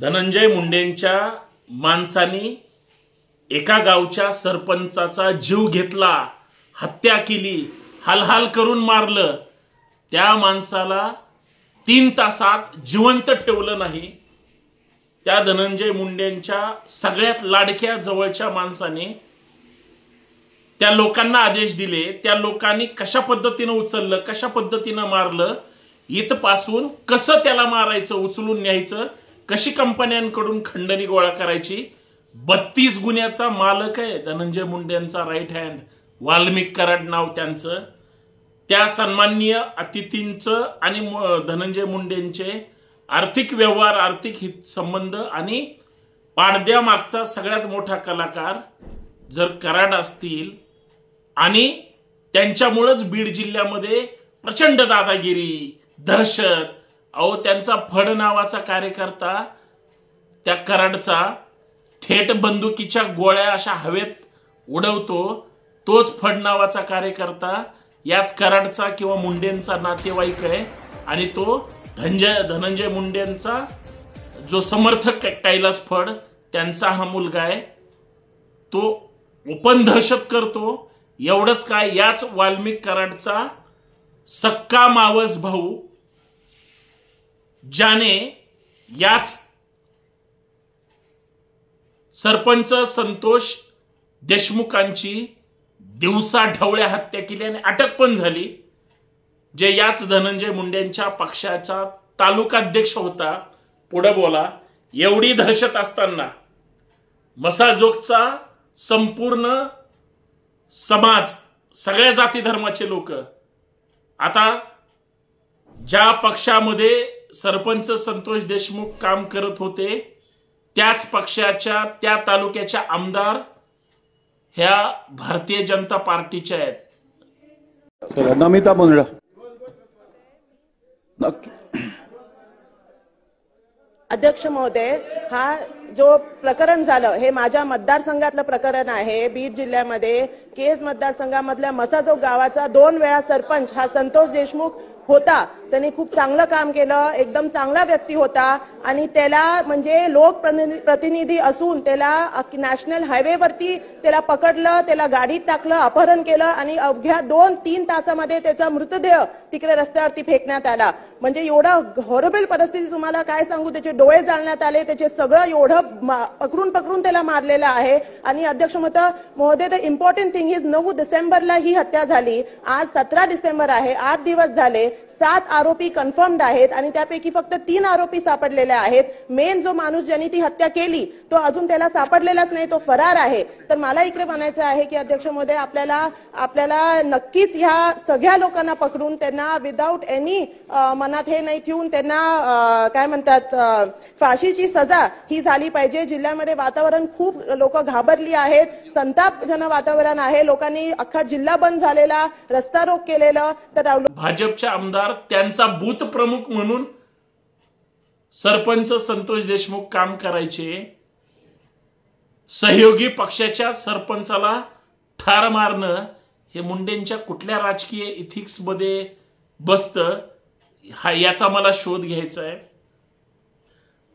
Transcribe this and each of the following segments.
धनंजय मुंडेंच्या माणसांनी एका गावच्या सरपंचाचा जीव घेतला, हत्या केली, हालहाल करून मारलं। त्या माणसाला 3 तासात जिवंत ठेवलं नाही। त्या धनंजय मुंडेंच्या सगळ्यात लाडक्या जवळच्या माणसाने त्या लोकांना आदेश दिले। त्या लोकांनी कशा पद्धतीने उचललं, कशा पद्धतीने मारलं, इथपासून कसं त्याला मारायचं, उचलून न्यायचं, कशी कंपन्यांकडून खंडणी गोळा करायची। 32 गुन्ह्याचा मालक आहे धनंजय मुंडेंचा राईट हँड, वाल्मिक कराड नाव त्यांचं। त्या सन्माननीय अतिथींचं आणि धनंजय मुंडेंचे आर्थिक व्यवहार, आर्थिक हित संबंध आणि पाडद्यामागचा सगळ्यात मोठा कलाकार जर कराड असतील आणि त्यांच्यामुळेच बीड जिल्ह्यामध्ये प्रचंड दादागिरी, दहशत, अहो त्यांचा फड नावाचा कार्यकर्ता त्या कराडचा थेट बंदुकीच्या गोळ्या अशा हवेत उडवतो, तोच फड नावाचा कार्यकर्ता याच कराडचा किंवा मुंडेंचा नातेवाईक आहे आणि तो धनंजय मुंडेंचा जो समर्थक कैलास फड त्यांचा हा मुलगा आहे। तो ओपन दहशत करतो। एवढंच काय, याच वाल्मिक कराडचा सक्का मावस भाऊ ज्याने याच सरपंच संतोष देशमुखांची दिवसा ढवळ्या हत्या केली आणि अटक पण झाली, जे याच धनंजय मुंडेंच्या पक्षाचा तालुकाध्यक्ष होता। पुढे बोला, एवढी दहशत असताना मसाजोगचा संपूर्ण समाज, सगळ्या जाती धर्माचे लोक, आता ज्या पक्षामध्ये सरपंच संतोष देशमुख काम करत होते त्याच पक्षाच्या त्या तालुक्याच्या आमदार ह्या भारतीय जनता पार्टीच्या आहेत। नमिता मुंडा अध्यक्ष महोदय, हा जो प्रकरण झालं हे माझ्या मतदारसंघातलं प्रकरण आहे। बीड जिल्ह्यामध्ये केज मतदारसंघामधल्या मसाजोग गावाचा 2 वेळा सरपंच हा संतोष देशमुख होता। त्यांनी खूप चांगलं काम केलं, एकदम चांगला व्यक्ती होता आणि त्याला म्हणजे लोकप्रतिनिधी असून त्याला नॅशनल हायवेवरती त्याला पकडलं, त्याला गाडीत टाकलं, अपहरण केलं आणि अवघ्या 2-3 तासामध्ये त्याचा मृतदेह तिकडे रस्त्यावरती फेकण्यात आला। म्हणजे एवढा हॉरेबल परिस्थिती तुम्हाला काय सांगू, त्याचे डोळे जाळण्यात आले, त्याचे सगळं एवढं पकडून त्याला मारलेलं आहे। आणि अध्यक्ष महोदय, द इम्पॉर्टंट थिंग इज 9 डिसेंबरला ही हत्या झाली, आज 17 डिसेंबर आहे, 8 दिवस झाले, 7 आरोपी कन्फर्म्ड आहेत आणि त्यापैकी फक्त 3 आरोपी सापडलेले आहेत। मेन जो माणूस ज्यांनी ती हत्या केली तो अजून त्याला सापडलेलाच नाही, तो फरार आहे। तर मला इकडे म्हणायचं आहे की अध्यक्ष महोदय, आपल्याला नक्कीच ह्या सगळ्या लोकांना पकडून त्यांना विदाउट एनी मनात हे नाही ठेवून त्यांना काय म्हणतात फाशीची सजा ही झाली पाहिजे। जिल्ह्यामध्ये वातावरण खूप लोक घाबरली आहेत, संतापजनक वातावरण आहे, लोकांनी अख्खा जिल्हा बंद झालेला, रस्ता रोक केलेलं। तर भाजपचे आमदार त्यांचा बूथ प्रमुख म्हणून सरपंच संतोष देशमुख काम करायचे, सहयोगी पक्षाच्या सरपंचाला ठार मारणं हे मुंडेंच्या कुठल्या राजकीय इथिक्स मध्ये बसतं, हा याचा मला शोध घ्यायचा आहे।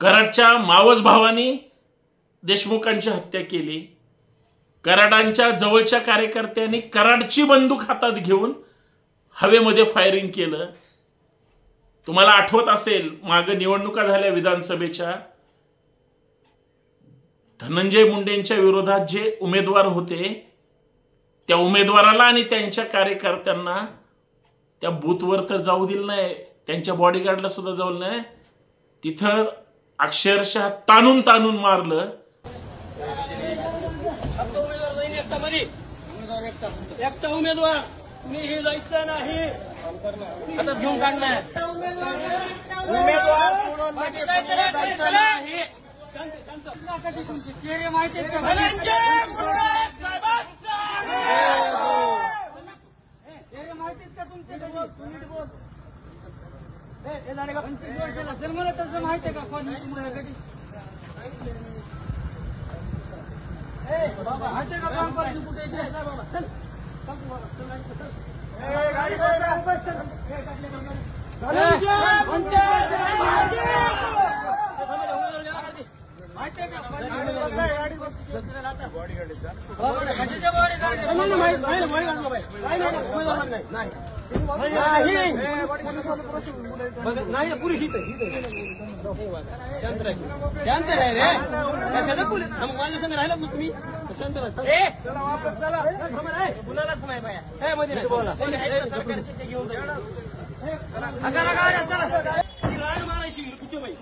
कराडच्या मावस भावानी देशमुखांची हत्या केली, कराडांच्या जवळच्या कार्यकर्त्यांनी कराडची बंदूक हातात घेऊन हवेमध्ये फायरिंग केलं। तुम्हाला आठवत असेल, मागे निवडणुका झाल्या विधानसभेच्या, धनंजय मुंडेंच्या विरोधात जे उमेदवार होते त्या उमेदवाराला आणि त्यांच्या कार्यकर्त्यांना त्या बूथवर तर जाऊ दिलं नाही, त्यांच्या बॉडीगार्डला सुद्धा जाऊ दिलं नाही, तिथं अक्षरशः ताणून मारलं। एकटा उमेदवार मी हे जायचं नाही, आता घेऊन काढणार उमेदवार सोडून जायचं नाही। माहिती का तुमचे असेल मला तसं माहिती आहे का माहिती आहे का ग्रामपंचायत कुठे गाडी नाही पुरी हित शांत राह रे कशाला पोलीस माझ्या संग राहिला मग तुम्ही शांत राहा कुणालाच नाही बाया मध्ये बोला घेऊन राड मारायची कुठे बाई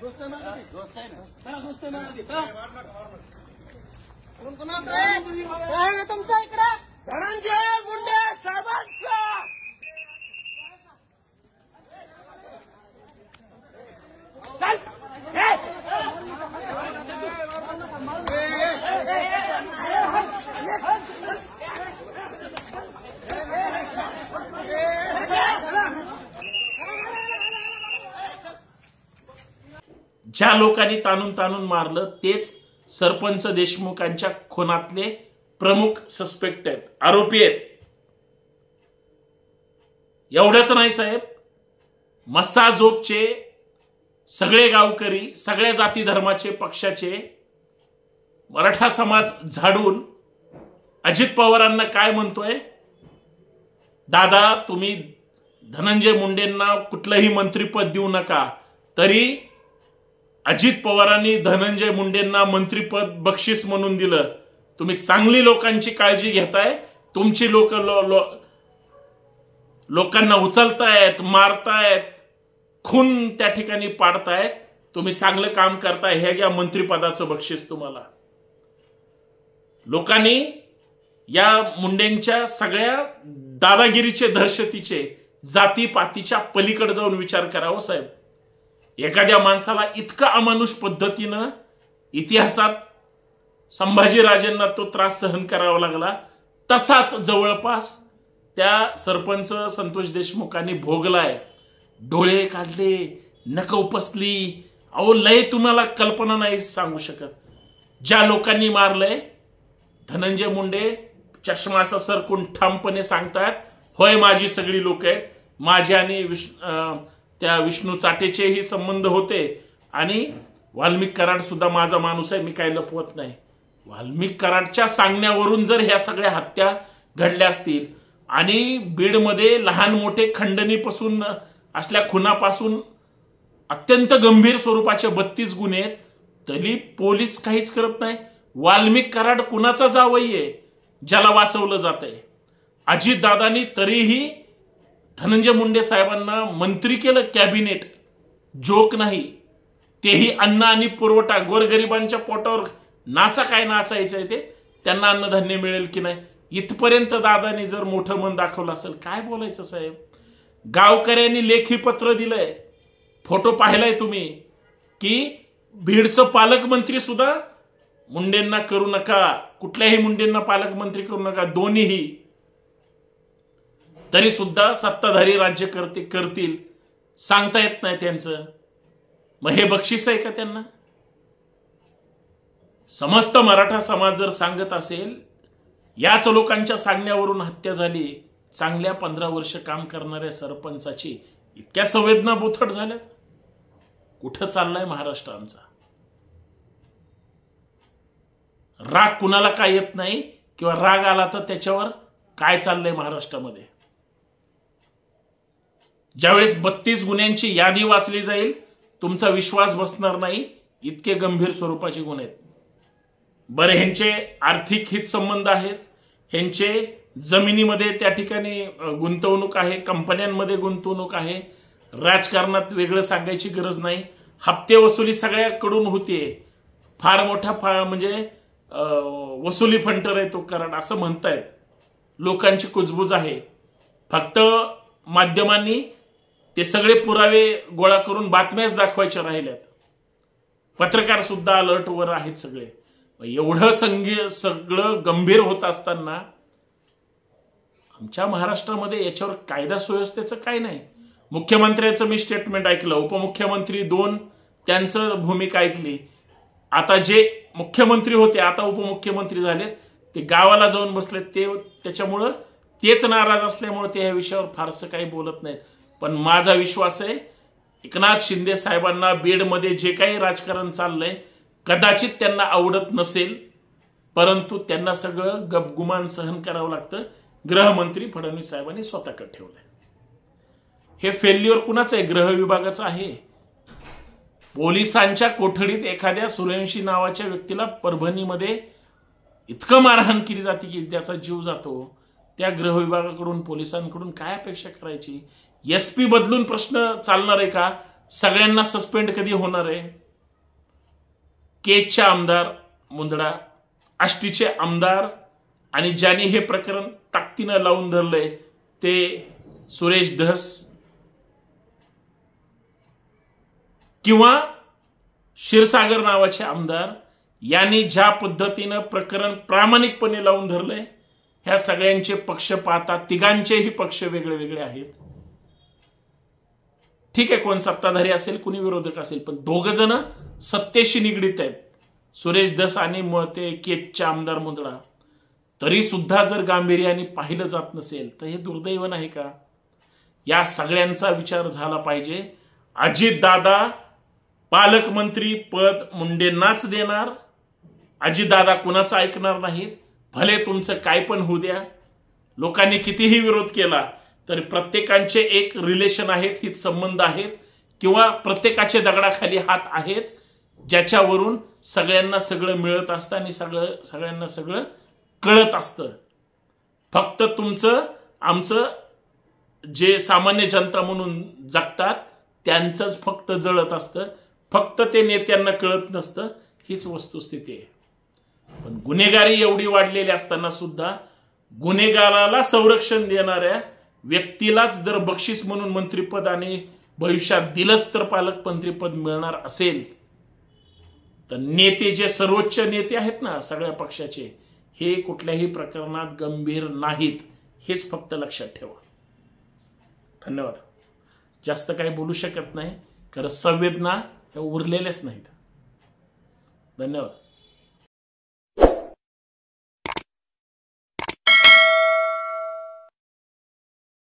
दोस्त आहे ना तुमच्या इकडे धनंजय मुंडे साहेबांचा ज्या लोकांनी ताणून ताणून मारलं तेच सरपंच देशमुखांच्या खुनातले प्रमुख सस्पेक्ट आहेत, आरोपी आहेत. एवढंच नाही साहेब, मस्साजोगचे सगळे गावकरी, सगळ्या जाती धर्माचे, पक्षाचे मराठा समाज झाडून अजित पवारांना काय म्हणतोय, दादा तुम्ही धनंजय मुंडेंना कुठलंही मंत्रिपद देऊ नका. तरी अजित पवारांनी धनंजय मुंडेंना मंत्रिपद बक्षीस म्हणून दिलं. तुम्ही चांगली लोकांची काळजी घेताय, तुमची लोक लोकांना उचलतायत, मारतायत, खून त्या ठिकाणी पाडतायत. तुम्ही चांगलं काम करताय, हे घ्या मंत्रिपदाचं बक्षीस तुम्हाला. लोकांनी या मुंडेंच्या सगळ्या दादागिरीचे, दहशतीचे, जातीपातीच्या पलीकडे जाऊन विचार करावं साहेब. एखाद्या माणसाला इतका अमानुष पद्धतीनं इतिहासात संभाजीराजेंना तो त्रास सहन करावा लागला, तसाच जवळपास त्या सरपंच संतोष देशमुखांनी भोगलाय. डोळे काढले, नख उपसली, अहो लय तुम्हाला कल्पना नाही सांगू शकत. ज्या लोकांनी मारलंय, धनंजय मुंडे चष्मा असा सरकून ठामपणे सांगतात, होय माझी सगळी लोक आहेत, माझे आणि त्या विष्णू चाटेचेही संबंध होते आणि वाल्मिक कराड सुद्धा माझा माणूस आहे, मी काही लपवत नाही. वाल्मिक कराडच्या सांगण्यावरून जर ह्या सगळ्या हत्या घडल्या असतील आणि बीडमध्ये लहान मोठे खंडणीपासून असल्या खुनापासून अत्यंत गंभीर स्वरूपाचे 32 गुन्हे आहेत, तरी पोलीस काहीच करत नाही. वाल्मिक कराड कुणाचा जावई आहे ज्याला वाचवलं जातंय? अजितदादांनी तरीही धनंजय मुंडे साहेबांना मंत्री केलं कॅबिनेट, जोक नाही. तेही अन्न आणि पुरवठा, गोरगरिबांच्या पोटावर नाचा काय नाचायचंय ते, त्यांना अन्नधान्य मिळेल की नाही इथपर्यंत दादांनी जर मोठं मन दाखवलं असेल, काय बोलायचं साहेब. गावकऱ्यांनी लेखी पत्र दिलंय, फोटो पाहिलाय तुम्ही, की बीडचं पालकमंत्री सुद्धा मुंडेंना करू नका, कुठल्याही मुंडेंना पालकमंत्री करू नका, दोन्हीही. तरी सुद्धा सत्ताधारी राज्यकर्ते करतील, सांगता येत नाही त्यांचं. मग हे बक्षीस आहे का त्यांना? समस्त मराठा समाज जर सांगत असेल, याच लोकांच्या सांगण्यावरून हत्या झाली, चांगल्या 15 वर्ष काम करणाऱ्या सरपंचाची इतक्या संवेदना बोथट झाल्यात, कुठं चाललाय महाराष्ट्र आमचा? राग कुणाला काय येत नाही, किंवा राग आला तर त्याच्यावर काय चाललंय महाराष्ट्रामध्ये. ज्यावेळेस 32 गुन्ह्यांची यादी वाचली जाईल, तुमचा विश्वास बसणार नाही, इतके गंभीर स्वरूपाचे गुन्हे आहेत. बरं, ह्यांचे आर्थिक हित संबंध आहेत, ह्यांचे जमिनीमध्ये त्या ठिकाणी गुंतवणूक आहे, कंपन्यांमध्ये गुंतवणूक आहे, राजकारणात वेगळं सांगायची गरज नाही. हप्ते वसुली सगळ्याकडून होतीये, फार मोठा म्हणजे वसुली फंटर आहे तो कराड असं म्हणतायत. लोकांची कुजबूज आहे, फक्त माध्यमांनी ते सगळे पुरावे गोळा करून बातम्याच दाखवायच्या राहिल्यात. पत्रकार सुद्धा अलर्ट वर आहेत सगळे. एवढं सगळं गंभीर होत असताना आमच्या महाराष्ट्रामध्ये याच्यावर कायदा सुव्यवस्थेचं काय नाही. मुख्यमंत्र्याचं मी स्टेटमेंट ऐकलं, उपमुख्यमंत्री 2 त्यांचं भूमिका ऐकली. आता जे मुख्यमंत्री होते आता उपमुख्यमंत्री झालेत, ते गावाला जाऊन बसलेत, ते त्याच्यामुळं तेच नाराज असल्यामुळे ते या विषयावर फारसं काही बोलत नाहीत. पण माझा विश्वास आहे एकनाथ शिंदे साहेबांना बीडमध्ये जे काही राजकारण चाललंय कदाचित त्यांना आवडत नसेल, परंतु त्यांना सगळं गपगुमान सहन करावं लागतं. गृहमंत्री फडणवीस साहेबांनी स्वतःकडे ठेवलंय. हे फेल्युअर कुणाचं आहे? गृह विभागाचं आहे. पोलिसांच्या कोठडीत एखाद्या सूर्यवंशी नावाच्या व्यक्तीला परभणीमध्ये इतकं मारहाण केली जाते की त्याचा जीव जातो. त्या गृह विभागाकडून पोलिसांकडून काय अपेक्षा करायची? एसपी बदलून प्रश्न चालणार आहे का? सगळ्यांना सस्पेंड कधी होणार आहे? केजचे आमदार मुंदडा, आष्टीचे आमदार आणि ज्यांनी हे प्रकरण ताकदीनं लावून धरलंय ते सुरेश धस किंवा क्षीरसागर नावाचे आमदार यांनी ज्या पद्धतीनं प्रकरण प्रामाणिकपणे लावून धरलंय, ह्या सगळ्यांचे पक्ष पाहता तिघांचेही पक्ष वेगळे वेगळे आहेत. ठीक आहे, कोण सत्ताधारी असेल कोणी विरोधक असेल, पण दोघ जण सत्तेशी निगडीत आहेत, सुरेश धस आणि ते केजचे आमदार मुंदडा. तरी सुद्धा जर गांभीर्याने पाहिलं जात नसेल तर हे दुर्दैव नाही का? या सगळ्यांचा विचार झाला पाहिजे. अजितदादा पालकमंत्री पद मुंडेंनाच देणार. अजितदादा कुणाचं ऐकणार नाहीत. भले तुमचं काय पण होऊ द्या, लोकांनी कितीही विरोध केला तरी प्रत्येकांचे एक रिलेशन आहेत, हित संबंध आहेत किंवा प्रत्येकाचे दगडाखाली हात आहेत, ज्याच्यावरून सगळ्यांना सगळं मिळत असतं आणि सगळ्यांना सगळं कळत असतं. फक्त तुमचं आमचं जे सामान्य जनता म्हणून जगतात त्यांचंच फक्त जळत असतं, फक्त ते नेत्यांना कळत नसतं. हीच वस्तुस्थिती आहे. पण गुन्हेगारी एवढी वाढलेली असताना सुद्धा गुन्हेगाराला संरक्षण देणाऱ्या व्यक्तीलाच जर बक्षीस म्हणून मंत्रिपद आणि भविष्यात दिलंच तर पालकमंत्रीपद मिळणार असेल तर नेते जे सर्वोच्च नेते आहेत ना सगळ्या पक्षाचे, हे कुठल्याही प्रकरणात गंभीर नाहीत, हेच फक्त लक्षात ठेवा. धन्यवाद. जास्त काही बोलू शकत नाही कारण संवेदना ह्या उरलेल्याच नाहीत. धन्यवाद.